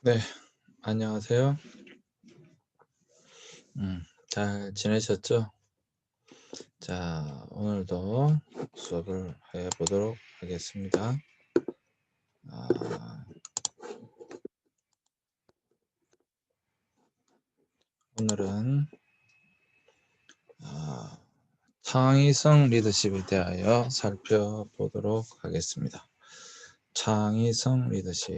네, 안녕하세요. 잘 지내셨죠? 자, 오늘도 수업을 해 보도록 하겠습니다. 아, 오늘은 아, 창의성 리더십에 대하여 살펴보도록 하겠습니다. 창의성 리더십.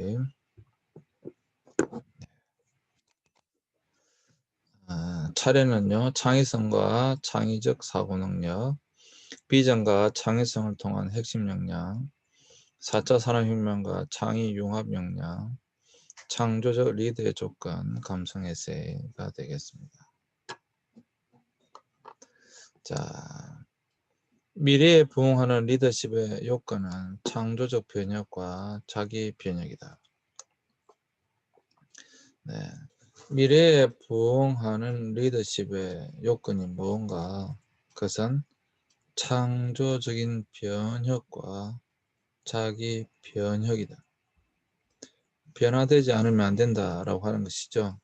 차례는요, 창의성과 창의적 사고 능력, 비전과 창의성을 통한 핵심 역량, 4차 산업혁명과 창의 융합 역량, 창조적 리드의 조건, 감성 에세이가 되겠습니다. 자, 미래에 부응하는 리더십의 요건은 창조적 변혁과 자기 변혁이다. 네, 미래에 부응하는 리더십의 요건이 무언가? 그것은 창조적인 변혁과 자기 변혁이다. 변화되지 않으면 안 된다라고 하는 것이죠.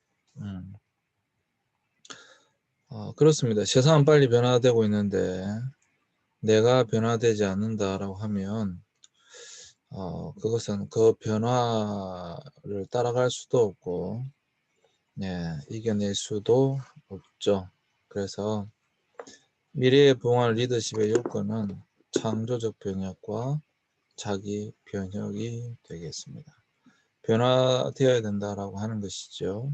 그렇습니다. 세상은 빨리 변화되고 있는데 내가 변화되지 않는다라고 하면 그것은 그 변화를 따라갈 수도 없고 이겨낼 수도 없죠. 그래서 미래에 부응할 리더십의 요건은 창조적 변혁과 자기 변혁이 되겠습니다. 변화되어야 된다라고 하는 것이죠.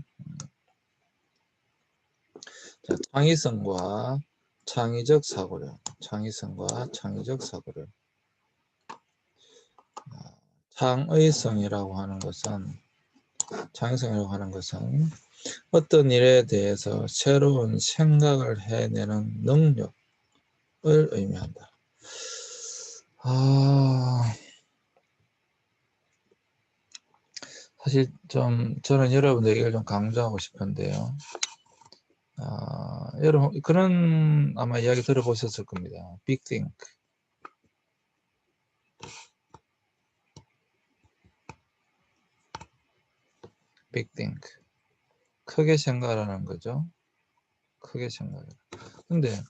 자, 창의성과 창의적 사고력, 창의성과 창의적 사고력. 창의성이라고 하는 것은 어떤 일에 대해서 새로운 생각을 해내는 능력을 의미한다. 사실 저는 여러분들에게 좀 강조하고 싶은데요. 여러분 그런 아마 이야기 들어보셨을 겁니다. Big Think. Big Think. 크게 생각하라는 거죠. 크게 생각해라. 근데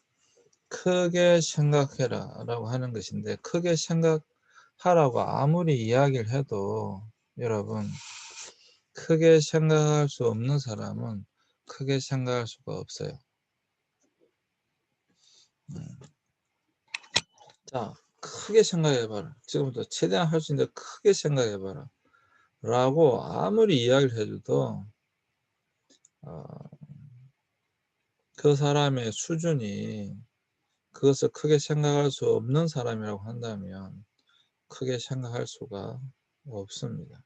크게 생각해라 라고 하는 것인데, 크게 생각하라고 아무리 이야기를 해도 여러분, 크게 생각할 수 없는 사람은 크게 생각할 수가 없어요. 자, 크게 생각해봐라. 지금부터 최대한 할 수 있는데 크게 생각해봐라 라고 아무리 이야기를 해줘도 그 사람의 수준이 그것을 크게 생각할 수 없는 사람이라고 한다면 크게 생각할 수가 없습니다.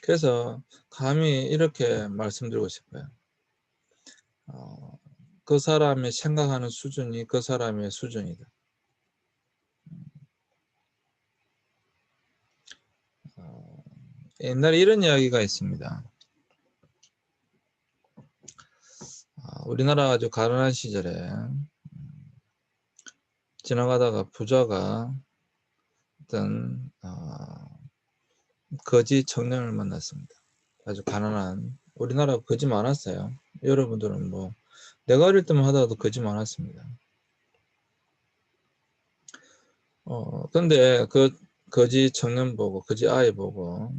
그래서 감히 이렇게 말씀드리고 싶어요. 그 사람이 생각하는 수준이 그 사람의 수준이다. 옛날에 이런 이야기가 있습니다. 우리나라 아주 가난한 시절에 지나가다가 부자가 어떤 거지 청년을 만났습니다. 아주 가난한, 우리나라 거지 많았어요. 여러분들은 뭐 내가 어릴 때만 하더라도 거지 많았습니다. 근데 그 거지 청년 보고, 거지 아이 보고,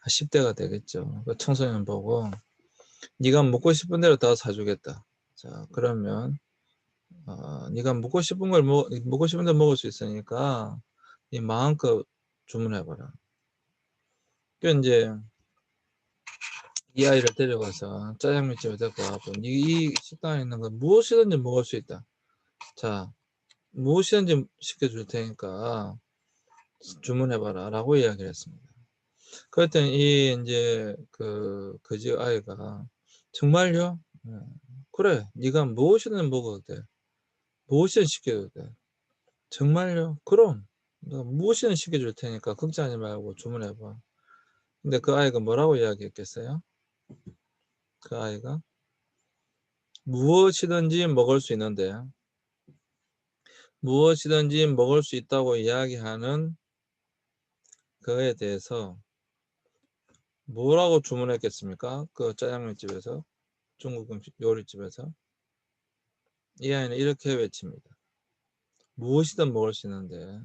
10대가 되겠죠. 그 청소년 보고 네가 먹고 싶은 대로 다 사주겠다. 자, 그러면 네가 먹고 싶은 걸 먹고 싶은 대로 먹을 수 있으니까 네 마음껏 주문해봐라. 그 이제 이 아이를 데려가서 짜장면집에 데리고 와서 이 식당에 있는 거 무엇이든지 먹을 수 있다. 자, 무엇이든지 시켜줄 테니까 주문해봐라 라고 이야기를 했습니다. 그랬더니 이 이제 그 거지 아이가 정말요? 그래, 네가 무엇이든 먹어도 돼. 무엇이든 시켜도 돼. 정말요? 그럼 내가 무엇이든 시켜줄 테니까 걱정하지 말고 주문해봐. 근데 그 아이가 뭐라고 이야기했겠어요? 그 아이가 무엇이든지 먹을 수 있는데, 무엇이든지 먹을 수 있다고 이야기하는 그에 대해서 뭐라고 주문했겠습니까? 그 짜장면집에서, 중국 음식 요리집에서. 이 아이는 이렇게 외칩니다. 무엇이든 먹을 수 있는데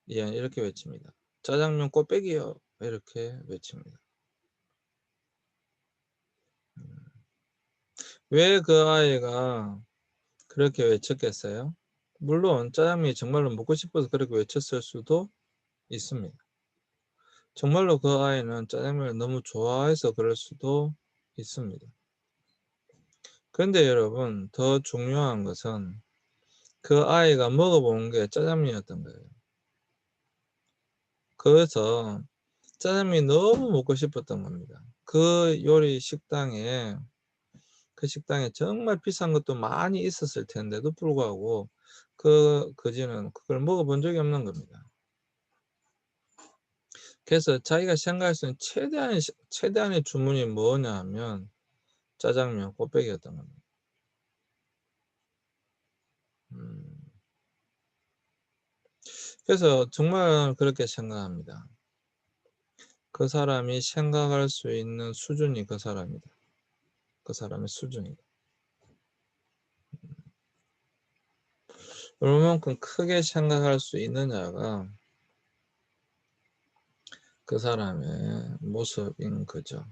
이 아이는 이렇게 외칩니다. 짜장면 꼴빼기요. 이렇게 외칩니다. 왜 그 아이가 그렇게 외쳤겠어요? 물론 짜장면이 정말로 먹고 싶어서 그렇게 외쳤을 수도 있습니다. 정말로 그 아이는 짜장면을 너무 좋아해서 그럴 수도 있습니다. 그런데 여러분, 더 중요한 것은 그 아이가 먹어본 게 짜장면이었던 거예요. 그래서 짜장면이 너무 먹고 싶었던 겁니다. 그 요리 식당에, 그 식당에 정말 비싼 것도 많이 있었을 텐데도 불구하고 그 거지는 그걸 먹어본 적이 없는 겁니다. 그래서 자기가 생각할 수 있는 최대한의 주문이 뭐냐 하면 짜장면, 곱빼기였던 겁니다. 그래서 정말 그렇게 생각합니다. 그 사람이 생각할 수 있는 수준이 그 사람이다. 그 사람의 수준이다. 얼마만큼 크게 생각할 수 있느냐가 그 사람의 모습인 거죠.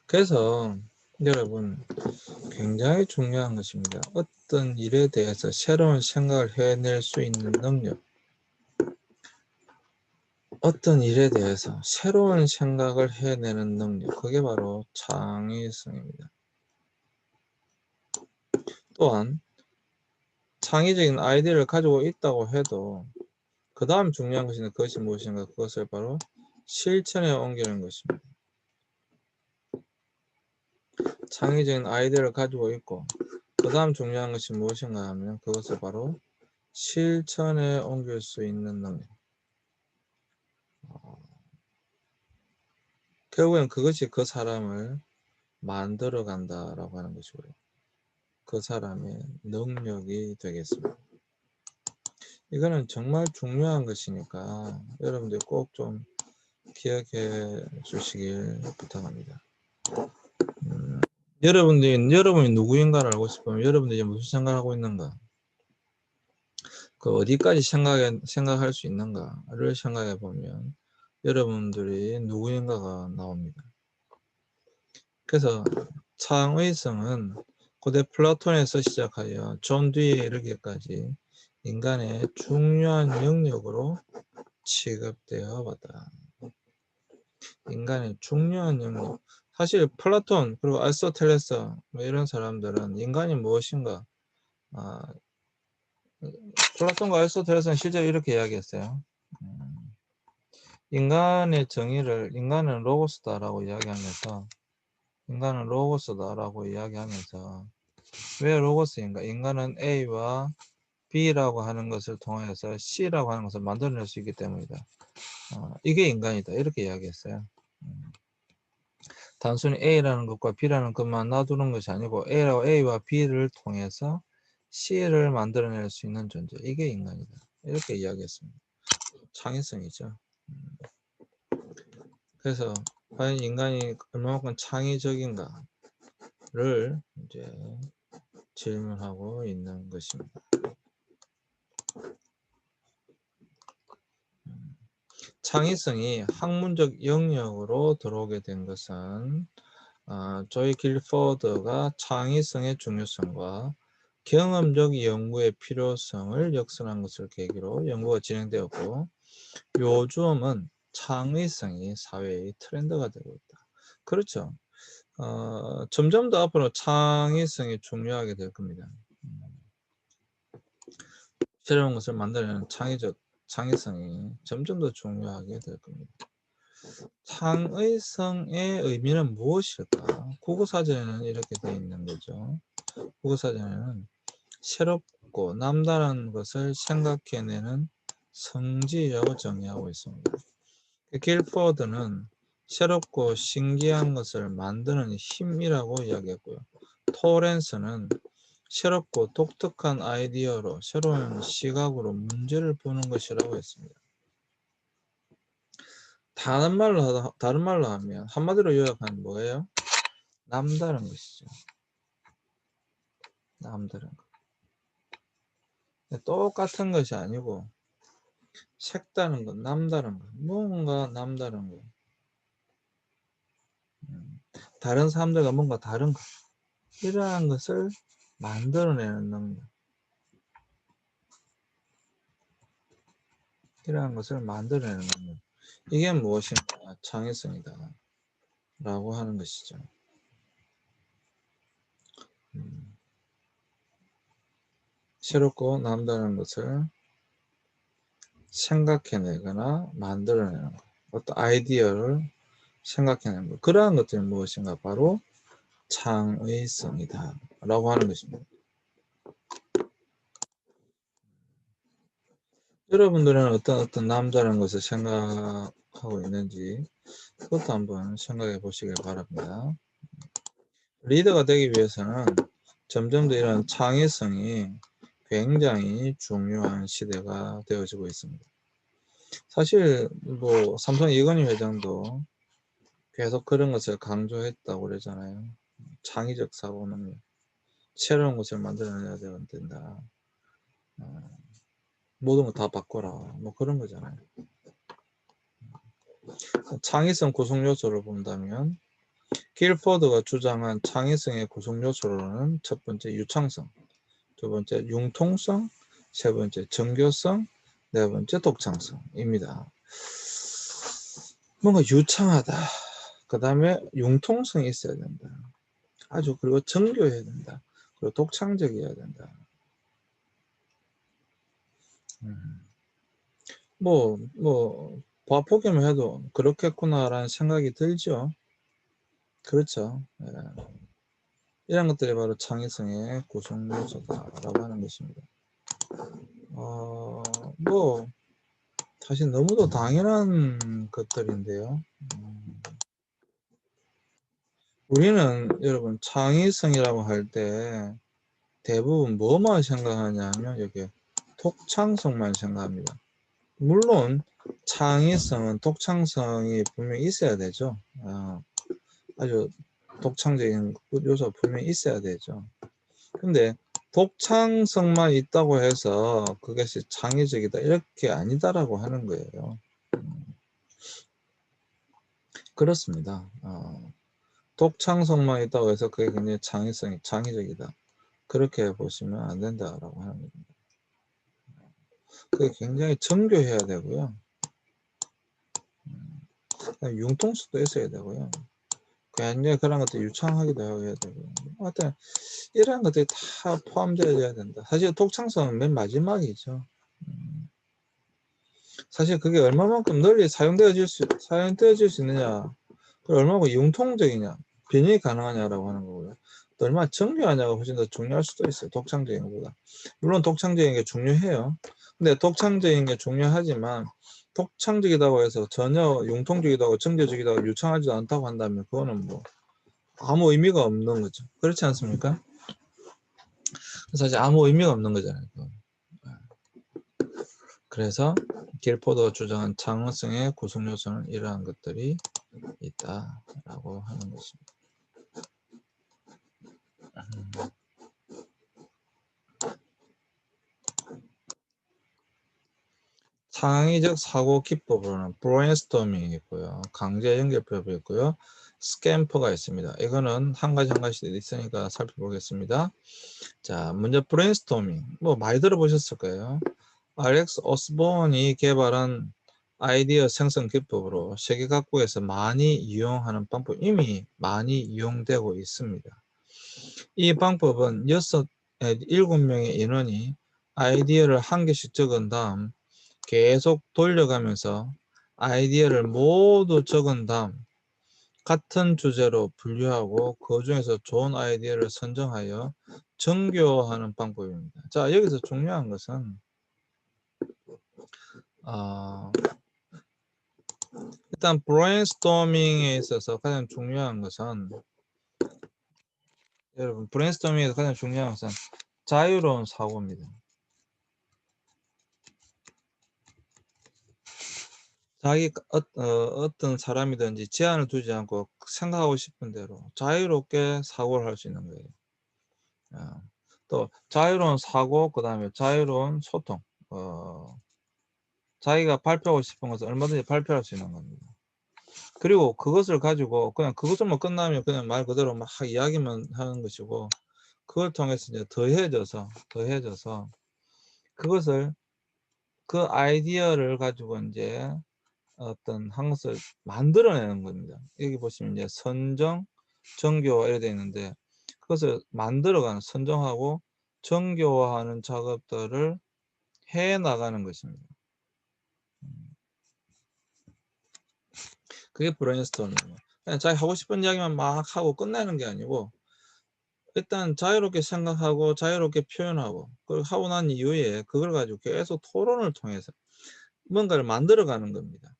그래서 여러분, 굉장히 중요한 것입니다. 어떤 일에 대해서 새로운 생각을 해낼 수 있는 능력, 어떤 일에 대해서 새로운 생각을 해내는 능력, 그게 바로 창의성입니다. 또한 창의적인 아이디어를 가지고 있다고 해도 그 다음 중요한 것은 그것이 무엇인가? 그것을 바로 실천에 옮기는 것입니다. 창의적인 아이디어를 가지고 있고 그 다음 중요한 것이 무엇인가 하면 그것을 바로 실천에 옮길 수 있는 능력. 결국엔 그것이 그 사람을 만들어 간다라고 하는 것이고요. 그 사람의 능력이 되겠습니다. 이거는 정말 중요한 것이니까 여러분들 꼭 좀 기억해 주시길 부탁합니다. 여러분이 누구인가를 알고 싶으면 여러분들이 무슨 생각을 하고 있는가, 그 어디까지 생각할 수 있는가를 생각해 보면 여러분들이 누구인가가 나옵니다. 그래서 창의성은 고대 플라톤에서 시작하여 존 뒤에 이르기까지 인간의 중요한 영역으로 취급되어 왔다. 인간의 중요한 영역. 사실 플라톤 그리고 아리스토텔레스 뭐 이런 사람들은 인간이 무엇인가, 플라톤과 아리스토텔레스는 실제로 이렇게 이야기했어요. 인간의 정의를 인간은 로고스다라고 이야기하면서 왜 로고스인가? 인간은 A와 B라고 하는 것을 통해서 C라고 하는 것을 만들어낼 수 있기 때문이다. 이게 인간이다. 이렇게 이야기했어요. 단순히 A라는 것과 B라는 것만 놔두는 것이 아니고 A와 B를 통해서 C를 만들어낼 수 있는 존재. 이게 인간이다. 이렇게 이야기했습니다. 창의성이죠. 그래서 과연 인간이 얼마만큼 창의적인가를 이제 질문하고 있는 것입니다. 창의성이 학문적 영역으로 들어오게 된 것은 조이 길포드가 창의성의 중요성과 경험적 연구의 필요성을 역설한 것을 계기로 연구가 진행되었고 요즘은 창의성이 사회의 트렌드가 되고 있다. 그렇죠. 점점 더 앞으로 창의성이 중요하게 될 겁니다. 새로운 것을 만들어내는 창의성이 점점 더 중요하게 될 겁니다. 창의성의 의미는 무엇일까? 국어사전에는 이렇게 되어 있는 거죠. 국어사전에는 새롭고 남다른 것을 생각해내는 성질이라고 정의하고 있습니다. 길포드는 새롭고 신기한 것을 만드는 힘이라고 이야기했고요. 토렌스는 새롭고 독특한 아이디어로 새로운 시각으로 문제를 보는 것이라고 했습니다. 다른 말로 하면 한마디로 요약하면 뭐예요? 남다른 것이죠. 남다른 것. 똑같은 것이 아니고 색다른 것, 남다른 것, 뭔가 남다른 것. 다른 사람들과 뭔가 다른 것. 이러한 것을 만들어내는 능력. 이러한 것을 만들어내는 능력. 이게 무엇인가? 창의성이다. 라고 하는 것이죠. 새롭고 남다른 것을 생각해내거나 만들어내는 것. 어떤 아이디어를 생각해내는 것. 그러한 것들이 무엇인가? 바로 창의성이다. 라고 하는 것입니다. 여러분들은 어떤 남다른 것을 생각하고 있는지 그것도 한번 생각해 보시길 바랍니다. 리더가 되기 위해서는 점점 더 이런 창의성이 굉장히 중요한 시대가 되어지고 있습니다. 사실 뭐 삼성 이건희 회장도 계속 그런 것을 강조했다고 그러잖아요. 창의적 사고 능력, 새로운 것을 만들어내야 된다. 모든 거 다 바꿔라. 뭐 그런 거잖아요. 창의성 구성 요소를 본다면 길포드가 주장한 창의성의 구성 요소로는 첫 번째 유창성, 두 번째 융통성, 세 번째 정교성, 네 번째 독창성입니다. 뭔가 유창하다. 그 다음에 융통성이 있어야 된다. 아주 그리고 정교해야 된다. 그리고 독창적이어야 된다. 보기만 해도 그렇겠구나라는 생각이 들죠. 그렇죠. 예. 이런 것들이 바로 창의성의 구성 요소다라고 하는 것입니다. 뭐 사실 너무도 당연한 것들인데요. 우리는 여러분 창의성이라고 할 때 대부분 뭐만 생각하냐면 여기 독창성만 생각합니다. 물론 창의성은 독창성이 분명히 있어야 되죠. 아주 독창적인 요소가 분명히 있어야 되죠. 근데 독창성만 있다고 해서 그것이 창의적이다 이렇게 아니다라고 하는 거예요. 그렇습니다. 독창성만 있다고 해서 그게 굉장히 창의적이다. 그렇게 보시면 안 된다라고 하는 겁니다. 그게 굉장히 정교해야 되고요. 융통성도 있어야 되고요. 굉장히 그런 것도 유창하기도 해야 되고요. 하여튼 이런 것들이 다 포함되어야 된다. 사실 독창성은 맨 마지막이죠. 사실 그게 얼마만큼 널리 사용되어질 수 있느냐, 얼마만큼 융통적이냐, 변형이 가능하냐라고 하는 거고요. 또 얼마나 정교하냐가 훨씬 더 중요할 수도 있어요. 독창적인 것보다. 물론 독창적인 게 중요해요. 근데 독창적인 게 중요하지만 독창적이다고 해서 전혀 융통적이다고 정교적이다고 유창하지도 않다고 한다면 그거는 뭐 아무 의미가 없는 거죠. 그렇지 않습니까? 사실 아무 의미가 없는 거잖아요. 그래서 길포드가 주장한 창의성의 구성 요소는 이러한 것들이 있다라고 하는 것입니다. 창의적 사고 기법으로는 브레인스토밍이 있고요. 강제 연결법이 있고요. 스캠퍼가 있습니다. 이거는 한 가지 있으니까 살펴보겠습니다. 자, 먼저 브레인스토밍. 뭐 많이 들어보셨을 거예요. 알렉스 오스본이 개발한 아이디어 생성 기법으로 세계 각국에서 많이 이용하는 방법, 이미 많이 이용되고 있습니다. 이 방법은 7명의 인원이 아이디어를 한 개씩 적은 다음 계속 돌려가면서 아이디어를 모두 적은 다음 같은 주제로 분류하고 그 중에서 좋은 아이디어를 선정하여 정교하는 방법입니다. 자, 여기서 중요한 것은 일단 브레인스토밍에 있어서 가장 중요한 것은 여러분 브레인스토밍에서 가장 중요한 것은 자유로운 사고입니다. 자기 어떤 사람이든지 제한을 두지 않고 생각하고 싶은 대로 자유롭게 사고를 할 수 있는 거예요. 또 자유로운 사고, 그다음에 자유로운 소통. 자기가 발표하고 싶은 것을 얼마든지 발표할 수 있는 겁니다. 그리고 그것을 가지고 그냥 그것으로만 끝나면 그냥 말 그대로 막 이야기만 하는 것이고, 그걸 통해서 이제 더해져서 그것을, 그 아이디어를 가지고 이제 어떤 한 것을 만들어내는 겁니다. 여기 보시면 이제 선정, 정교화 이렇게 되어 있는데, 그것을 만들어가는, 선정하고 정교화하는 작업들을 해 나가는 것입니다. 그게 브레인스토밍이에요. 그냥 자기 하고 싶은 이야기만 막 하고 끝내는 게 아니고, 일단 자유롭게 생각하고 자유롭게 표현하고, 그리고 하고 난 이후에 그걸 가지고 계속 토론을 통해서 뭔가를 만들어가는 겁니다.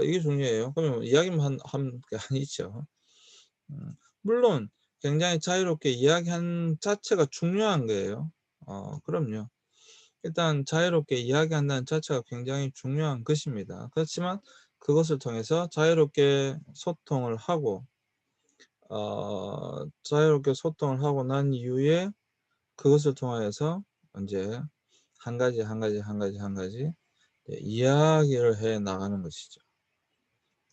이게 중요해요. 그러면 이야기만 한 게 아니죠. 물론 굉장히 자유롭게 이야기하는 자체가 중요한 거예요. 그럼요. 일단 자유롭게 이야기한다는 자체가 굉장히 중요한 것입니다. 그렇지만 그것을 통해서 자유롭게 소통을 하고, 자유롭게 소통을 하고 난 이후에 그것을 통하여서 이제 한 가지 이야기를 해 나가는 것이죠.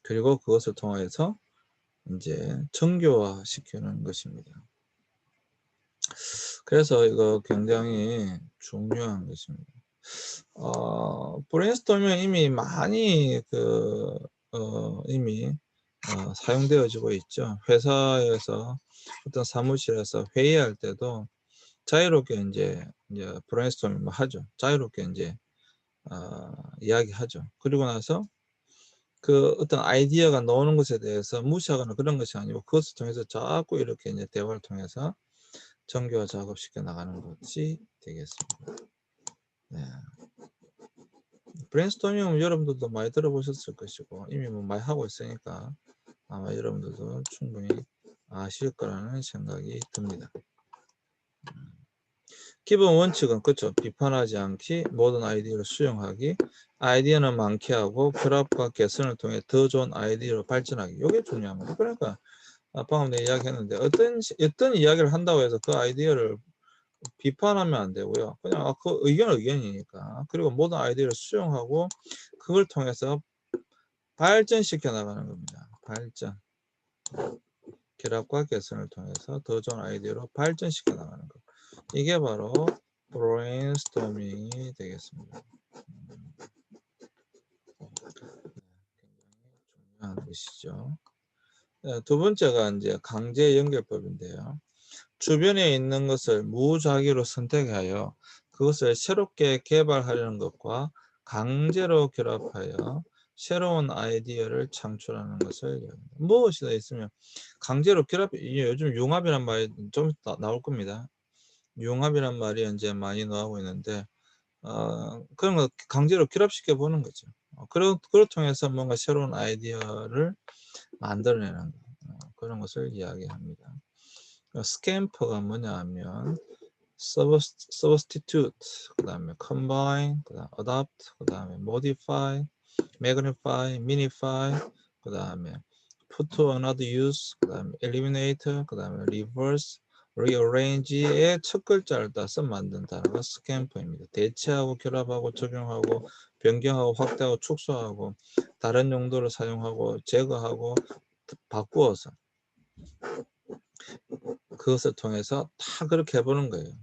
그리고 그것을 통해서 이제 정교화 시키는 것입니다. 그래서 이거 굉장히 중요한 것입니다. 브레인스토밍은 이미 많이 이미 사용되어지고 있죠. 회사에서 어떤 사무실에서 회의할 때도 자유롭게 이제 브레인스토밍 하죠. 자유롭게 이제 이야기하죠. 그리고 나서 그 어떤 아이디어가 나오는 것에 대해서 무시하거나 그런 것이 아니고, 그것을 통해서 자꾸 이렇게 이제 대화를 통해서 정교화 작업시켜 나가는 것이 되겠습니다. 네. 브레인스토밍은 여러분들도 많이 들어보셨을 것이고, 이미 뭐 많이 하고 있으니까 아마 여러분들도 충분히 아실 거라는 생각이 듭니다. 기본 원칙은 그렇죠. 비판하지 않기, 모든 아이디어를 수용하기, 아이디어는 많게 하고 결합과 개선을 통해 더 좋은 아이디어로 발전하기. 이게 중요합니다. 그러니까 방금 내가 이야기했는데, 어떤 이야기를 한다고 해서 그 아이디어를 비판하면 안 되고요. 그냥 그 의견은 의견이니까. 그리고 모든 아이디어를 수용하고 그걸 통해서 발전시켜 나가는 겁니다. 발전. 결합과 개선을 통해서 더 좋은 아이디어로 발전시켜 나가는 것. 이게 바로 브레인스토밍이 되겠습니다. 굉장히 중요한 것이죠. 두 번째가 이제 강제 연결법인데요. 주변에 있는 것을 무작위로 선택하여 그것을 새롭게 개발하려는 것과 강제로 결합하여 새로운 아이디어를 창출하는 것을 이야기합니다. 무엇이나 있으면 강제로 결합, 요즘 융합이란 말이 좀 나올 겁니다. 융합이란 말이 이제 많이 나오고 있는데, 그런 거 강제로 결합시켜 보는 거죠. 그걸 통해서 뭔가 새로운 아이디어를 만들어내는 그런 것을 이야기합니다. 스캠퍼가 뭐냐 하면 substitute, 그 다음에 combine, 그 다음에 adapt, 그 다음에 modify, magnify, minify, 그 다음에 put to another use, 그 다음에 eliminate, 그 다음에 reverse, rearrange의 첫 글자를 따서 만든 단어가 스캠퍼입니다. 대체하고 결합하고 적용하고 변경하고 확대하고 축소하고 다른 용도로 사용하고 제거하고 바꾸어서 그것을 통해서 다 그렇게 해보는 거예요.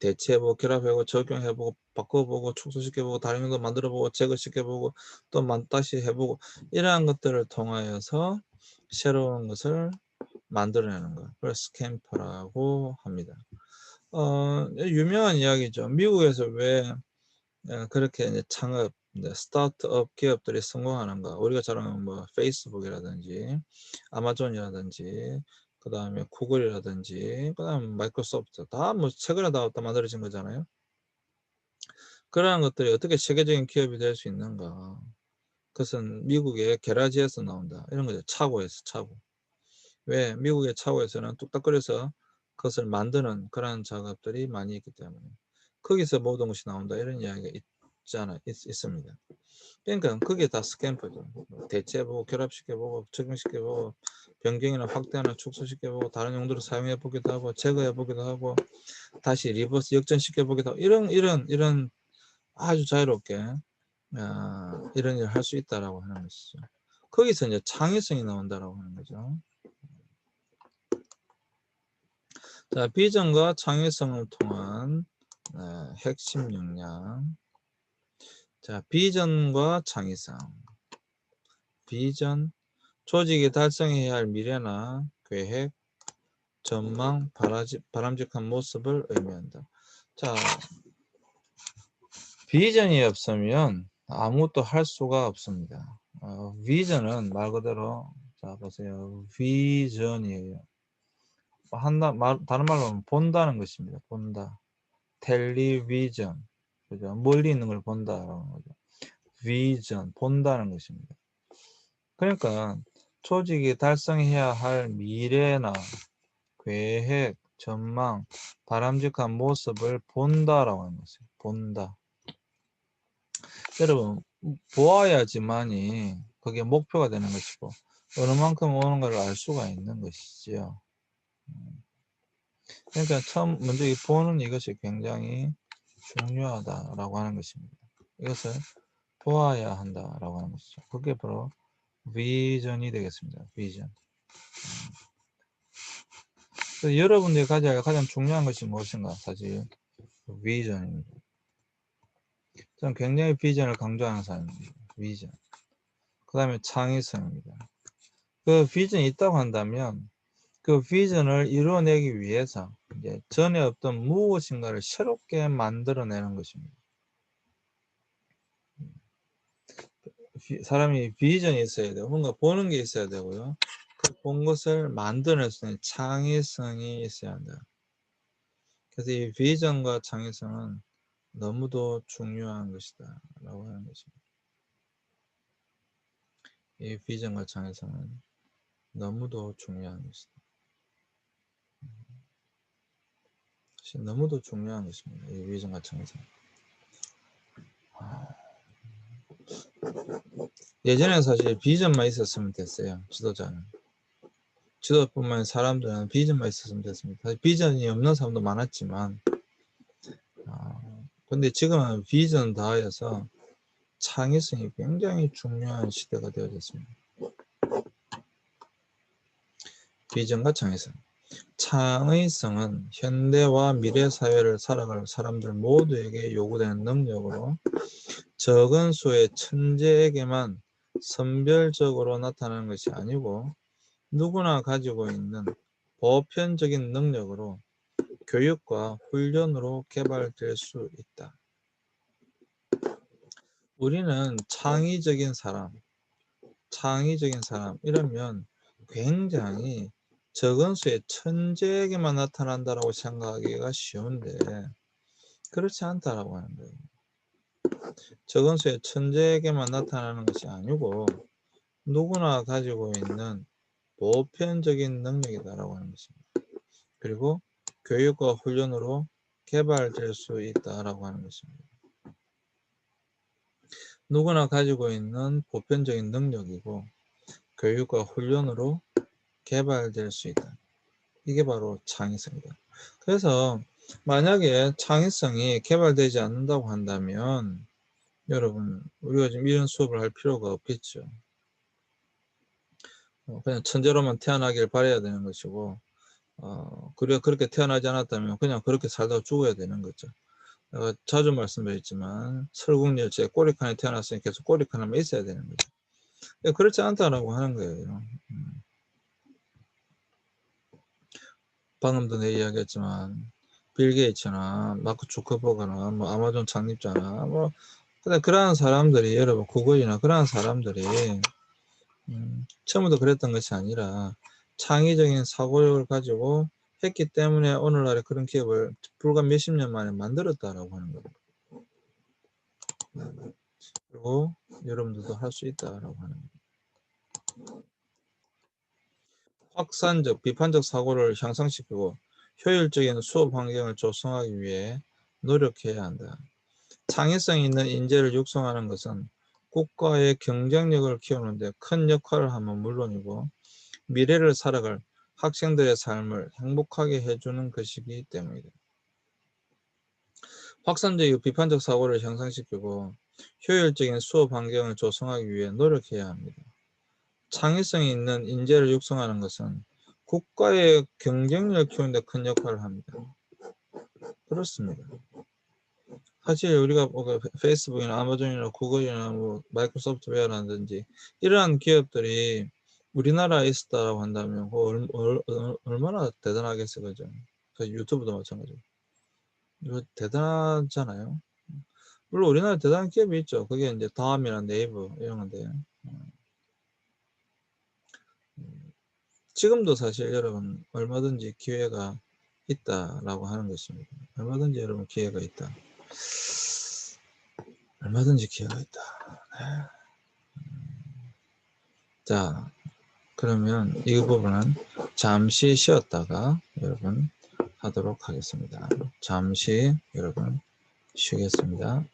대체해보고 결합해보고 적용해보고 바꿔보고 축소시켜보고 다른 용도 만들어보고 제거시켜보고 또 다시 해보고, 이러한 것들을 통하여서 새로운 것을 만들어내는 거, 그걸 스캠퍼라고 합니다. 유명한 이야기죠. 미국에서 왜 그렇게 이제 창업, 스타트업 기업들이 성공하는가. 우리가 잘 아는 뭐 페이스북이라든지 아마존이라든지 그 다음에 구글이라든지 그 다음 마이크로소프트, 다 뭐 최근에 다 만들어진 거잖아요. 그러한 것들이 어떻게 세계적인 기업이 될 수 있는가. 그것은 미국의 게라지에서 나온다, 이런 거죠. 차고. 왜? 미국의 차고에서는 뚝딱거려서 그것을 만드는 그러한 작업들이 많이 있기 때문에 거기서 모든 것이 나온다, 이런 이야기가 있습니다. 그러니까 그게 다 스캠프죠. 대체해보고 결합시켜보고 적용시켜보고 변경이나 확대나 축소시켜보고 다른 용도로 사용해보기도 하고 제거해보기도 하고 다시 리버스 역전시켜보기도 하고 이런 아주 자유롭게 이런 일을 할 수 있다라고 하는 것이죠. 거기서 이제 창의성이 나온다라고 하는 거죠. 자, 비전과 창의성을 통한 핵심 역량. 자, 비전과 창의성. 비전, 조직이 달성해야 할 미래나 계획, 전망, 바람직한 모습을 의미한다. 자, 비전이 없으면 아무것도 할 수가 없습니다. 비전은 말 그대로 자 보세요. 비전이에요. 다른 말로 하면 본다는 것입니다. 본다. 텔리비전. 그죠? 멀리 있는 걸 본다라는 거죠. 비전, 본다는 것입니다. 그러니까 조직이 달성해야 할 미래나 계획, 전망, 바람직한 모습을 본다라고 하는 것이에요. 본다. 여러분, 보아야지만이 그게 목표가 되는 것이고 어느 만큼 오는 걸 알 수가 있는 것이지요. 그러니까 먼저 이 보는 이것이 굉장히 중요하다라고 하는 것입니다. 이것을 보아야 한다라고 하는 것이죠. 그게 바로 비전이 되겠습니다. 비전. 그래서 여러분들이 가져야 할 가장 중요한 것이 무엇인가? 사실 비전입니다. 저는 굉장히 비전을 강조하는 사람입니다. 비전. 그 다음에 창의성입니다. 그 비전이 있다고 한다면 그 비전을 이루어내기 위해서 이제 전에 없던 무엇인가를 새롭게 만들어내는 것입니다. 사람이 비전이 있어야 돼요. 뭔가 보는 게 있어야 되고요. 그 본 것을 만들어낼 수 있는 창의성이 있어야 한다. 그래서 이 비전과 창의성은 너무도 중요한 것이다 라고 하는 것입니다. 이 비전과 창의성은 너무도 중요한 것이다. 너무도 중요한 것입니다. 이 비전과 창의성. 예전에 사실 비전만 있었으면 됐어요. 지도자는. 지도뿐만 아니라 사람들은 비전만 있었으면 됐습니다. 사실 비전이 없는 사람도 많았지만 근데 지금은 비전 다해서 창의성이 굉장히 중요한 시대가 되어졌습니다. 비전과 창의성. 창의성은 현대와 미래 사회를 살아갈 사람들 모두에게 요구되는 능력으로 적은 수의 천재에게만 선별적으로 나타나는 것이 아니고 누구나 가지고 있는 보편적인 능력으로 교육과 훈련으로 개발될 수 있다. 우리는 창의적인 사람 이러면 굉장히 적은 수의 천재에게만 나타난다라고 생각하기가 쉬운데 그렇지 않다라고 하는 거예요. 적은 수의 천재에게만 나타나는 것이 아니고 누구나 가지고 있는 보편적인 능력이다라고 하는 것입니다. 그리고 교육과 훈련으로 개발될 수 있다라고 하는 것입니다. 누구나 가지고 있는 보편적인 능력이고 교육과 훈련으로 개발될 수 있다. 이게 바로 창의성이다. 그래서 만약에 창의성이 개발되지 않는다고 한다면 여러분 우리가 지금 이런 수업을 할 필요가 없겠죠. 그냥 천재로만 태어나길 바라야 되는 것이고 그렇게 태어나지 않았다면 그냥 그렇게 살다가 죽어야 되는 거죠. 내가 자주 말씀드렸지만 설국열차에 꼬리칸에 태어났으니 계속 꼬리칸에만 있어야 되는 거죠. 그렇지 않다라고 하는 거예요. 방금도 내 이야기했지만 빌 게이츠나 마크 주커버거나 뭐 아마존 창립자나 뭐 그러한 사람들이 여러분 구글이나 그러한 사람들이 처음부터 그랬던 것이 아니라 창의적인 사고력을 가지고 했기 때문에 오늘날에 그런 기업을 불과 몇십 년 만에 만들었다라고 하는 겁니다. 그리고 여러분들도 할 수 있다라고 하는 겁니다. 확산적, 비판적 사고를 향상시키고 효율적인 수업 환경을 조성하기 위해 노력해야 한다. 창의성 있는 인재를 육성하는 것은 국가의 경쟁력을 키우는데 큰 역할을 하면 물론이고 미래를 살아갈 학생들의 삶을 행복하게 해주는 것이기 때문이다. 확산적이고 비판적 사고를 형성시키고 효율적인 수업 환경을 조성하기 위해 노력해야 합니다. 창의성이 있는 인재를 육성하는 것은 국가의 경쟁력을 키우는 데 큰 역할을 합니다. 그렇습니다. 사실 우리가 뭐 페이스북이나 아마존이나 구글이나 뭐 마이크로소프트웨어라든지 이러한 기업들이 우리나라에 있었다고 한다면 얼마나 대단하겠어요, 그죠? 유튜브도 마찬가지고. 이거 대단하잖아요. 물론 우리나라에 대단한 기업이 있죠. 그게 이제 다음이나 네이버 이런 건데. 지금도 사실 여러분 얼마든지 기회가 있다라고 하는 것입니다. 얼마든지 여러분 기회가 있다. 얼마든지 기회가 있다. 자, 그러면 이 부분은 잠시 쉬었다가 여러분 하도록 하겠습니다. 잠시 여러분 쉬겠습니다.